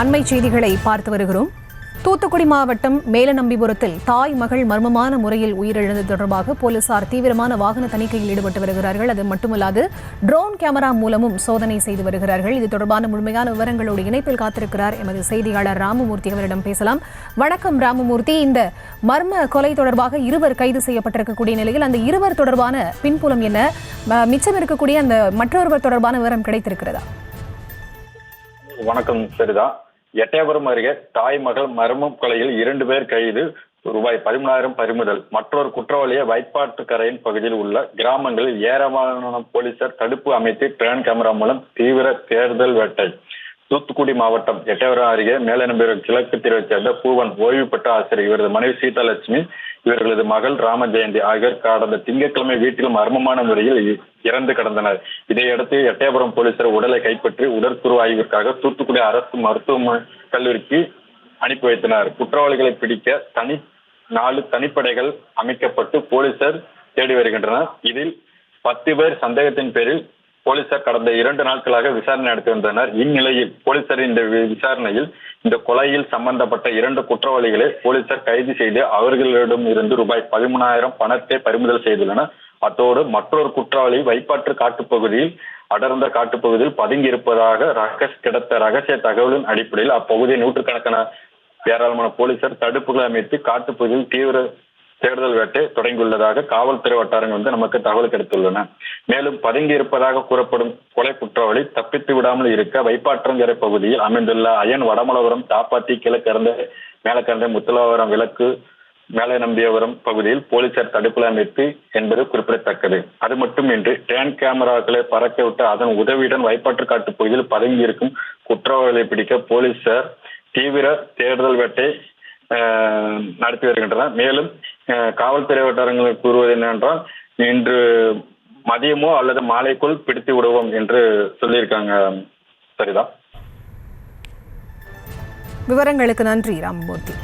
அண்மை செய்திகளை பார்த்து வருகிறோம். தூத்துக்குடி மாவட்டம் மேலநம்பிபுரத்தில் தாய் மகள் மர்மமான முறையில் உயிரிழந்தது தொடர்பாக போலீசார் தீவிரமான வாகன தணிக்கையில் ஈடுபட்டு வருகிறார்கள். அது மட்டுமல்லாது ட்ரோன் கேமரா மூலமும் சோதனை செய்து வருகிறார்கள். இது தொடர்பான முழுமையான விவரங்களோடு இணைப்பில் காத்திருக்கிறார் எமது செய்தியாளர் ராமமூர்த்தி. அவரிடம் பேசலாம். வணக்கம் ராமமூர்த்தி. இந்த மர்ம கொலை தொடர்பாக இருவர் கைது செய்யப்பட்டிருக்கக்கூடிய நிலையில் அந்த இருவர் தொடர்பான பின்புலம் என்ன, மிச்சம் இருக்கக்கூடிய அந்த மற்றொருவர் தொடர்பான விவரம் கிடைத்திருக்கிறதா? வணக்கம் சரிதா. எட்டயபுரம் அருகே தாய் மகள் மர்ம கொலையில் 2 பேர் கைது, ரூபாய் 13,000 பறிமுதல். மற்றொரு குற்றவாளியை வைப்பாற்றுக்கரையின் பகுதியில் உள்ள கிராமங்களில் ஏராளமான போலீசார் தடுப்பு அமைத்து ட்ரோன் கேமரா மூலம் தீவிர தேடுதல் வேட்டை. தூத்துக்குடி மாவட்டம் எட்டயபுரம் அருகே மேலநம்பிபுரம் கிழக்கு தெருவைச் சேர்ந்த பூவன் ஓய்வு பெற்ற ஆசிரியர், இவரது மனைவி சீதாலட்சுமி, இவர்களது மகள் ராமஜெயந்தி ஆகியோர் கடந்த திங்கட்கிழமை வீட்டில் மர்மமான முறையில் இறந்து கிடந்தனர். இதையடுத்து எட்டயபுரம் போலீசார் உடலை கைப்பற்றி உடற்கூறு ஆய்விற்காக தூத்துக்குடி அரசு மருத்துவ கல்லூரிக்கு அனுப்பி வைத்தனர். குற்றவாளிகளை பிடிக்க 4 தனிப்படைகள் அமைக்கப்பட்டு போலீசார் தேடி வருகின்றனர். இதில் 10 பேர் சந்தேகத்தின் பேரில் போலீசார் கடந்த 2 நாட்களாக விசாரணை நடத்தி வந்தனர். இந்நிலையில் போலீசார் இந்த விசாரணையில் இந்த கொலையில் சம்பந்தப்பட்ட 2 குற்றவாளிகளை போலீசார் கைது செய்து அவர்களிடம் இருந்து ரூபாய் 13,000 பணத்தை பறிமுதல் செய்துள்ளனர். அத்தோடு மற்றொரு குற்றவாளி வைப்பாற்று காட்டுப்பகுதியில் அடர்ந்த காட்டுப்பகுதியில் பதுங்கி இருப்பதாக கிடைத்த ரகசிய தகவலின் அடிப்படையில் அப்பகுதியில் நூற்றுக்கணக்கான ஏராளமான போலீசார் தடுப்புகளை அமைத்து காட்டுப்பகுதியில் தீவிர தேடுதல் வேட்டை தொடங்கியுள்ளதாக காவல்துறை வட்டாரங்கள் நமக்கு தகவல் கிடைத்துள்ளன. மேலும் பதுங்கி இருப்பதாக கூறப்படும் கொலை குற்றவாளி தப்பித்து விடாமல் இருக்க வைப்பாற்றங்கரை பகுதியில் அமைந்துள்ள அயன் வடமலபுரம் தாப்பாத்தி கிழக்கரந்தை மேலக்கரந்தை முத்துலாவரம் விளக்கு மேலநம்பிபுரம் பகுதியில் போலீசார் தடுப்புல அமைத்து என்பது குறிப்பிடத்தக்கது. அது மட்டுமின்றி ட்ரோன் கேமராக்களை பறக்க விட்டு அதன் உதவியுடன் வைப்பாற்று காட்டு பகுதியில் பதுங்கி இருக்கும் குற்றவாளிகளை பிடிக்க போலீசார் தீவிர தேடுதல் வேட்டை நடத்தி வருகின்றனர். மேலும் காவல்துறை வட்டாரங்கள் கூறுவது என்னவென்றால், இன்று மதியமோ அல்லது மாலைக்குள் பிடித்து விடுவோம் என்று சொல்லியிருக்காங்க. சரிதான். விவரங்களுக்கு நன்றி ராமமூர்த்தி.